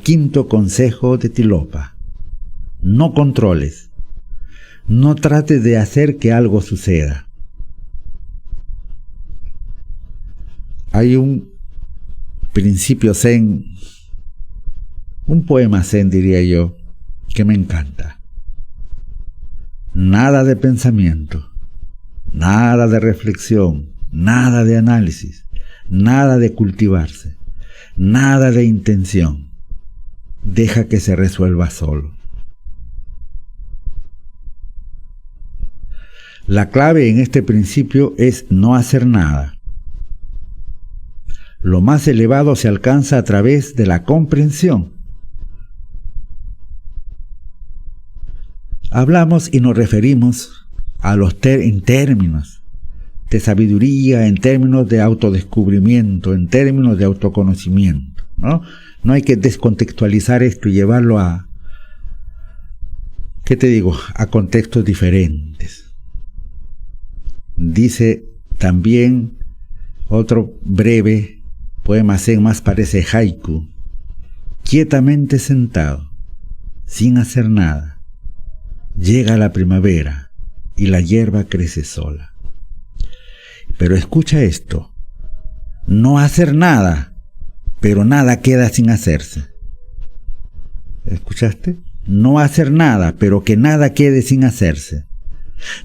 Quinto consejo de Tilopa: no controles, no trates de hacer que algo suceda. Hay un principio zen, un poema zen diría yo, que me encanta. Nada de pensamiento, nada de reflexión, nada de análisis, nada de cultivarse, nada de intención. Deja que se resuelva solo. La clave en este principio es no hacer nada. Lo más elevado se alcanza a través de la comprensión. Hablamos y nos referimos a los en términos de sabiduría, en términos de autodescubrimiento, en términos de autoconocimiento, ¿no? No hay que descontextualizar esto y llevarlo a, ¿qué te digo?, a contextos diferentes. Dice también otro breve poema zen, más parece haiku: quietamente sentado, sin hacer nada, llega la primavera y la hierba crece sola. Pero escucha esto: no hacer nada, pero nada queda sin hacerse. ¿Escuchaste? No hacer nada, pero que nada quede sin hacerse.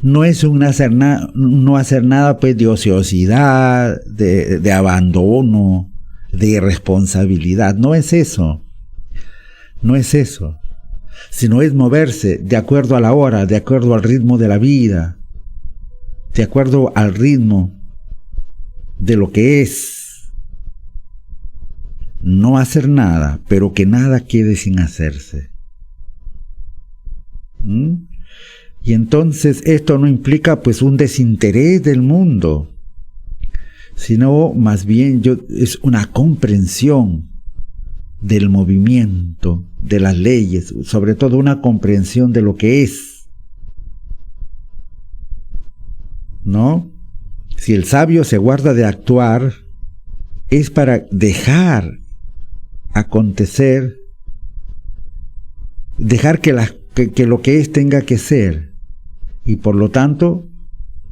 No es un no hacer nada pues de ociosidad, de abandono, de irresponsabilidad. No es eso. No es eso. Sino es moverse de acuerdo a la hora, de acuerdo al ritmo de la vida, de acuerdo al ritmo de lo que es. No hacer nada, pero que nada quede sin hacerse. Y entonces esto no implica pues un desinterés del mundo, sino más bien es una comprensión del movimiento, de las leyes, sobre todo una comprensión de lo que es, ¿no? Si el sabio se guarda de actuar, es para dejar acontecer, dejar que lo que es tenga que ser, y por lo tanto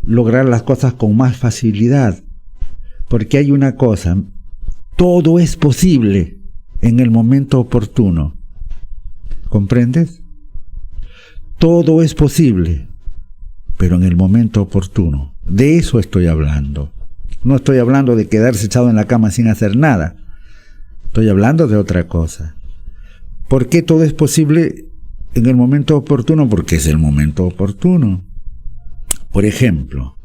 lograr las cosas con más facilidad. Porque hay una cosa: todo es posible en el momento oportuno. ¿Comprendes? Todo es posible, pero en el momento oportuno. De eso estoy hablando. No estoy hablando de quedarse echado en la cama sin hacer nada. Estoy hablando de otra cosa. ¿Por qué todo es posible en el momento oportuno? Porque es el momento oportuno. Por ejemplo,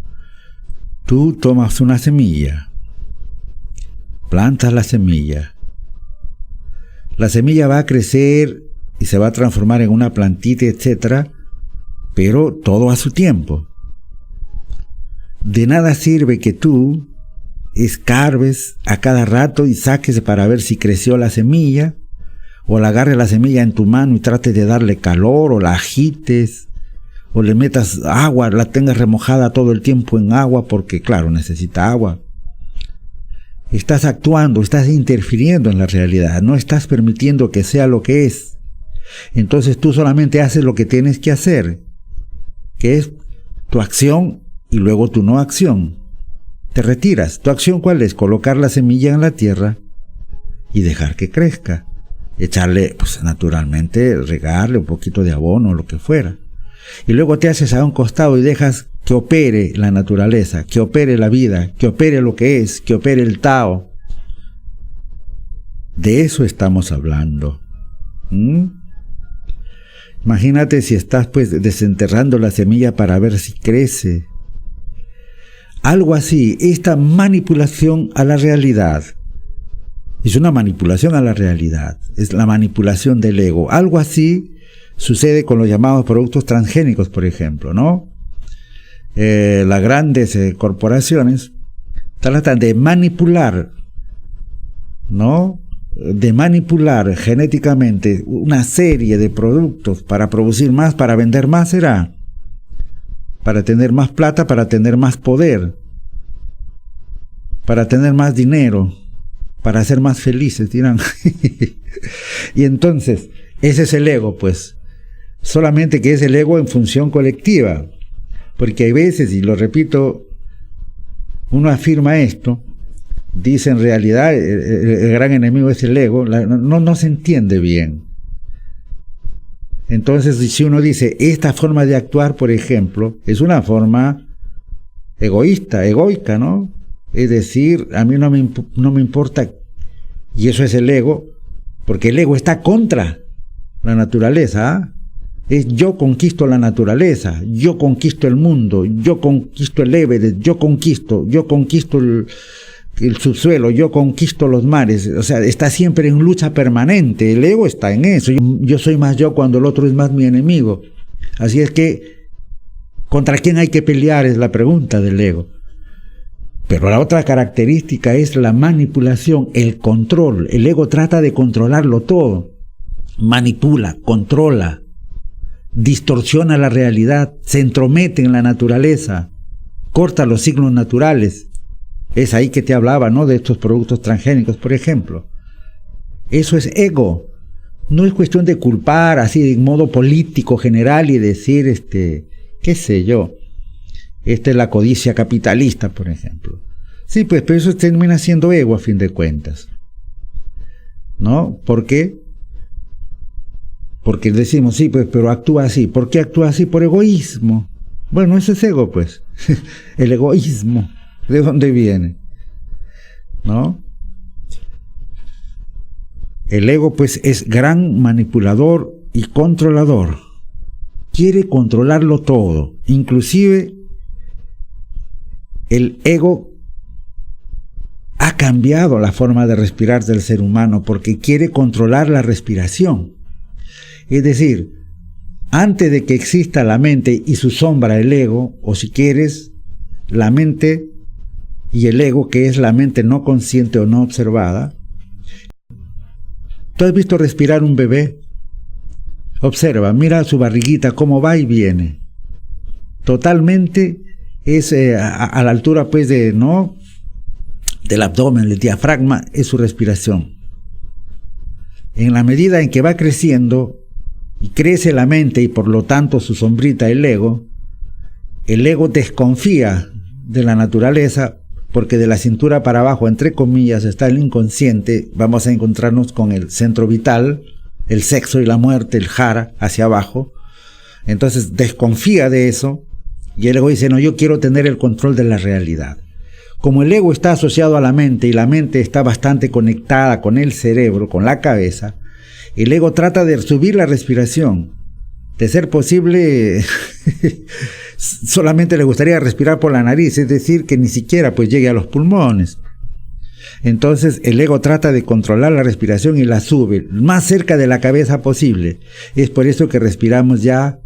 tú tomas una semilla, plantas la semilla va a crecer y se va a transformar en una plantita, etcétera, pero todo a su tiempo. De nada sirve que tú escarbes a cada rato y saques para ver si creció la semilla, o la agarres la semilla en tu mano y trates de darle calor, o la agites, o le metas agua, la tengas remojada todo el tiempo en agua, porque claro, necesita agua. Estás actuando, estás interfiriendo en la realidad, no estás permitiendo que sea lo que es. Entonces tú solamente haces lo que tienes que hacer, que es tu acción y luego tu no acción. Te retiras. ¿Tu acción cuál es? Colocar la semilla en la tierra y dejar que crezca. Echarle, pues naturalmente, regarle un poquito de abono, lo que fuera. Y luego te haces a un costado y dejas que opere la naturaleza, que opere la vida, que opere lo que es, que opere el Tao. De eso estamos hablando. Imagínate si estás pues desenterrando la semilla para ver si crece. Algo así, esta manipulación a la realidad. Es una manipulación a la realidad, es la manipulación del ego. Algo así sucede con los llamados productos transgénicos, por ejemplo, ¿no? Las grandes corporaciones tratan de manipular, ¿no? De manipular genéticamente una serie de productos para producir más, para vender más, será. Para tener más plata, para tener más poder, para tener más dinero, para ser más felices, dirán. Y entonces, ese es el ego, pues. Solamente que es el ego en función colectiva. Porque hay veces, y lo repito, uno afirma esto, dice en realidad el gran enemigo es el ego, no se entiende bien. Entonces, si uno dice, esta forma de actuar, por ejemplo, es una forma egoica, ¿no? Es decir, a mí no me importa, y eso es el ego, porque el ego está contra la naturaleza, ¿ah? Es yo conquisto la naturaleza, yo conquisto el mundo, yo conquisto el Everest, yo conquisto el subsuelo, yo conquisto los mares. O sea, está siempre en lucha permanente. El ego está en eso. Yo soy más yo cuando el otro es más mi enemigo. Así es que, ¿contra quién hay que pelear? Es la pregunta del ego. Pero la otra característica es la manipulación, el control. El ego trata de controlarlo todo. Manipula, controla, distorsiona la realidad, se entromete en la naturaleza, corta los signos naturales. Es ahí que te hablaba, ¿no?, de estos productos transgénicos, por ejemplo. Eso es ego. No es cuestión de culpar así de modo político general y decir, qué sé yo, esta es la codicia capitalista, por ejemplo. Sí, pues, pero eso termina siendo ego a fin de cuentas, ¿no? ¿Por qué? Porque decimos, sí, pues, pero actúa así. ¿Por qué actúa así? Por egoísmo. Bueno, eso es ego, pues. El egoísmo. ¿De dónde viene? ¿No? El ego, pues, es gran manipulador y controlador. Quiere controlarlo todo. Inclusive, el ego ha cambiado la forma de respirar del ser humano porque quiere controlar la respiración. Es decir, antes de que exista la mente y su sombra, el ego, o si quieres, la mente y el ego, que es la mente no consciente o no observada. ¿Tú has visto respirar un bebé? Observa, mira su barriguita, cómo va y viene. Totalmente es a la altura, pues, del abdomen, el diafragma, es su respiración. En la medida en que va creciendo, y crece la mente y por lo tanto su sombrita, el ego desconfía de la naturaleza porque de la cintura para abajo, entre comillas, está el inconsciente. Vamos a encontrarnos con el centro vital, el sexo y la muerte, el jara, hacia abajo. Entonces desconfía de eso y el ego dice, no, yo quiero tener el control de la realidad. Como el ego está asociado a la mente y la mente está bastante conectada con el cerebro, con la cabeza, el ego trata de subir la respiración. De ser posible, solamente le gustaría respirar por la nariz, es decir, que ni siquiera pues llegue a los pulmones. Entonces el ego trata de controlar la respiración y la sube más cerca de la cabeza posible. Es por eso que respiramos ya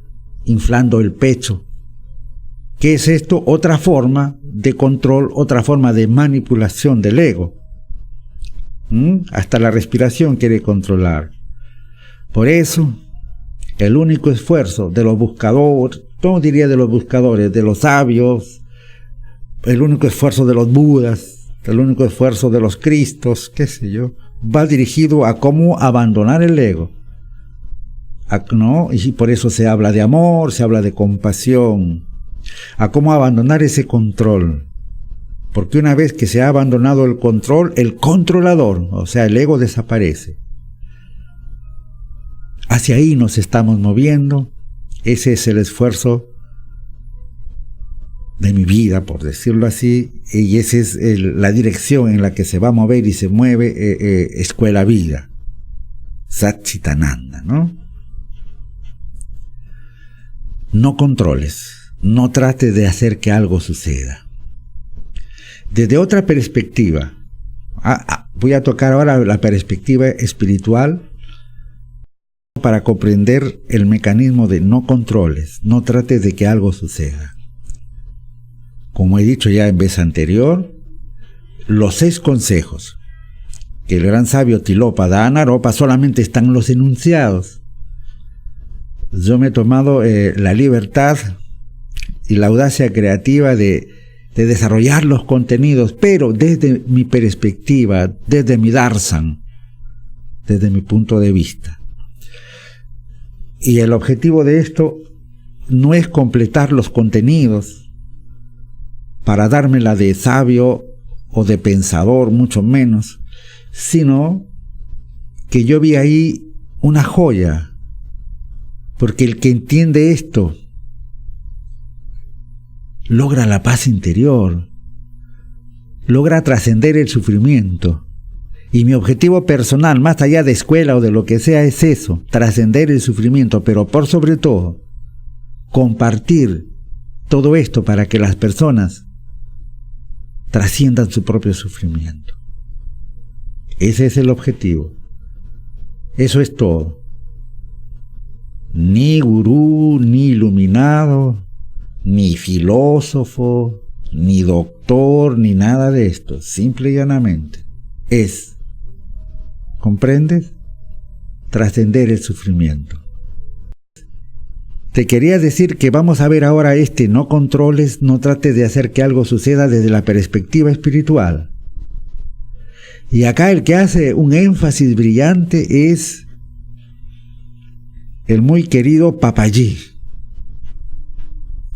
inflando el pecho. ¿Qué es esto? Otra forma de control, otra forma de manipulación del ego. Hasta la respiración quiere controlar. Por eso, el único esfuerzo de los buscadores, no diría de los buscadores, de los sabios, el único esfuerzo de los budas, el único esfuerzo de los cristos, qué sé yo, va dirigido a cómo abandonar el ego. ¿No? Y por eso se habla de amor, se habla de compasión, a cómo abandonar ese control. Porque una vez que se ha abandonado el control, el controlador, o sea, el ego desaparece. Hacia ahí nos estamos moviendo. Ese es el esfuerzo de mi vida, por decirlo así, y esa es la dirección en la que se va a mover y se mueve Escuela Vida, Satchitananda, ¿no? No controles, no trates de hacer que algo suceda. Desde otra perspectiva, voy a tocar ahora la perspectiva espiritual para comprender el mecanismo de no controles, no trates de que algo suceda. Como he dicho ya en vez anterior, los 6 consejos que el gran sabio Tilopa da a Naropa solamente están los enunciados. Yo me he tomado la libertad y la audacia creativa de de desarrollar los contenidos, pero desde mi perspectiva, desde mi darshan, desde mi punto de vista. Y el objetivo de esto no es completar los contenidos para dármela de sabio o de pensador, mucho menos, sino que yo vi ahí una joya, porque el que entiende esto logra la paz interior, logra trascender el sufrimiento. Y mi objetivo personal, más allá de escuela o de lo que sea, es eso, trascender el sufrimiento, pero por sobre todo, compartir todo esto para que las personas trasciendan su propio sufrimiento. Ese es el objetivo. Eso es todo. Ni gurú, ni iluminado, ni filósofo, ni doctor, ni nada de esto. Simple y llanamente es, ¿comprendes?, trascender el sufrimiento. Te quería decir que vamos a ver ahora no controles, no trates de hacer que algo suceda desde la perspectiva espiritual. Y acá el que hace un énfasis brillante es el muy querido Papaji,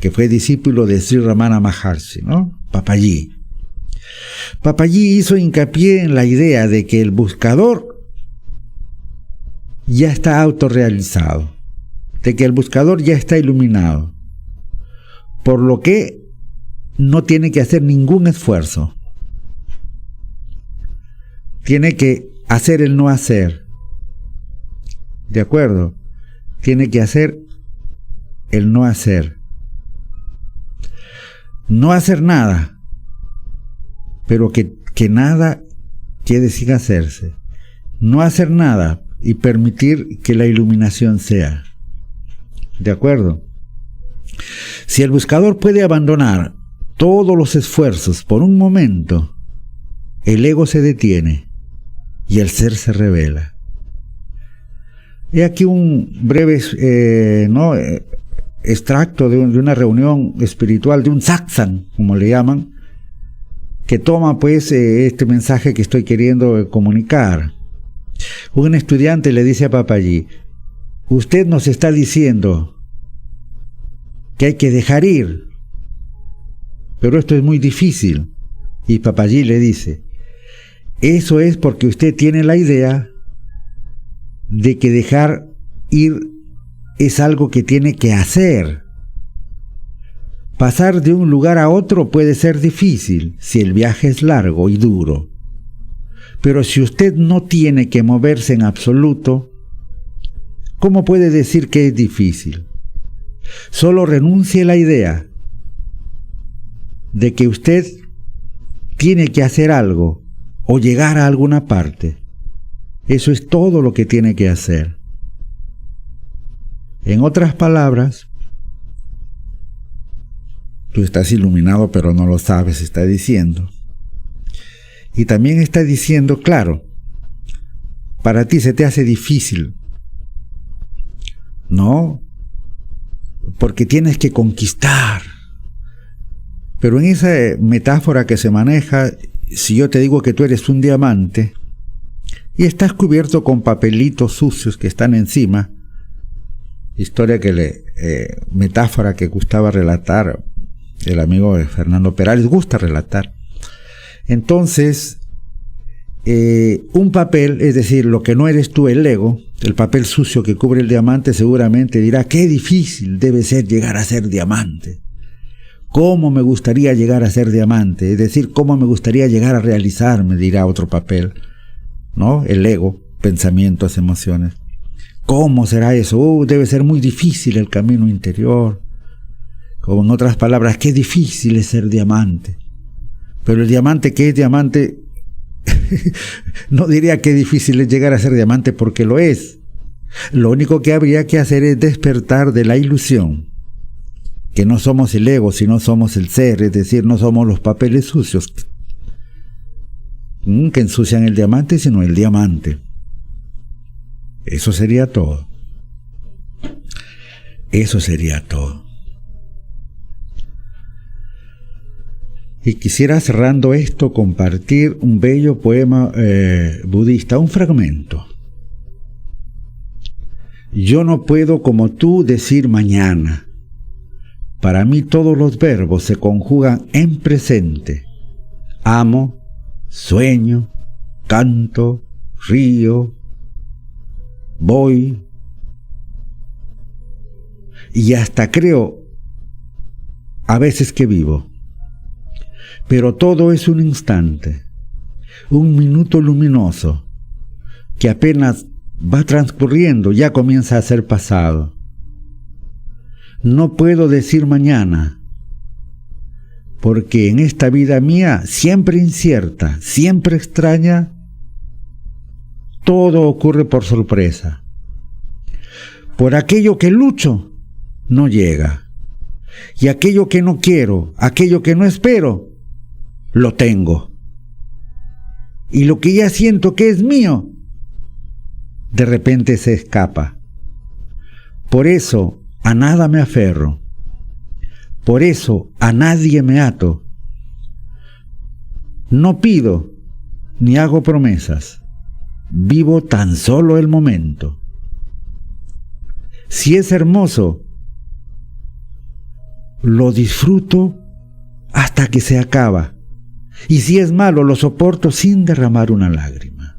que fue discípulo de Sri Ramana Maharshi, ¿no? Papaji. Papaji hizo hincapié en la idea de que el buscador ya está autorrealizado, de que el buscador ya está iluminado, por lo que no tiene que hacer ningún esfuerzo. Tiene que hacer el no hacer. ¿De acuerdo? Tiene que hacer el no hacer. No hacer nada, pero que nada quede sin hacerse. No hacer nada y permitir que la iluminación sea. ¿De acuerdo? Si el buscador puede abandonar todos los esfuerzos por un momento, el ego se detiene y el ser se revela. He aquí un breve extracto de una reunión espiritual, de un satsang, como le llaman, que toma pues este mensaje que estoy queriendo comunicar. Un estudiante le dice a Papaji: usted nos está diciendo que hay que dejar ir, pero esto es muy difícil. Y Papaji le dice: eso es porque usted tiene la idea de que dejar ir es algo que tiene que hacer. Pasar de un lugar a otro puede ser difícil si el viaje es largo y duro. Pero si usted no tiene que moverse en absoluto, ¿cómo puede decir que es difícil? Solo renuncie a la idea de que usted tiene que hacer algo o llegar a alguna parte. Eso es todo lo que tiene que hacer. En otras palabras, tú estás iluminado pero no lo sabes, está diciendo. Y también está diciendo, claro, para ti se te hace difícil, ¿no? Porque tienes que conquistar. Pero en esa metáfora que se maneja, si yo te digo que tú eres un diamante y estás cubierto con papelitos sucios que están encima, metáfora que gustaba relatar el amigo de Fernando Perales, gusta relatar. Entonces, un papel, es decir, lo que no eres tú, el ego, el papel sucio que cubre el diamante, seguramente dirá: qué difícil debe ser llegar a ser diamante. ¿Cómo me gustaría llegar a ser diamante? Es decir, ¿cómo me gustaría llegar a realizarme?, dirá otro papel, ¿no? El ego, pensamientos, emociones. ¿Cómo será eso? Debe ser muy difícil el camino interior. Como en otras palabras, qué difícil es ser diamante. Pero el diamante que es diamante, no diría que difícil es llegar a ser diamante, porque lo es. Lo único que habría que hacer es despertar de la ilusión, que no somos el ego, sino somos el ser, es decir, no somos los papeles sucios que ensucian el diamante, sino el diamante. Eso sería todo. Eso sería todo. Y quisiera, cerrando esto, compartir un bello poema budista, un fragmento. Yo no puedo como tú decir mañana. Para mí todos los verbos se conjugan en presente. Amo, sueño, canto, río, voy. Y hasta creo a veces que vivo. Pero todo es un instante, un minuto luminoso, que apenas va transcurriendo, ya comienza a ser pasado. No puedo decir mañana, porque en esta vida mía, siempre incierta, siempre extraña, todo ocurre por sorpresa. Por aquello que lucho, no llega. Y aquello que no quiero, aquello que no espero, lo tengo. Y lo que ya siento que es mío, de repente se escapa. Por eso a nada me aferro. Por eso a nadie me ato. No pido ni hago promesas. Vivo tan solo el momento. Si es hermoso, lo disfruto hasta que se acaba. Y si es malo, lo soporto sin derramar una lágrima.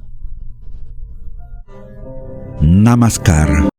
Namaskar.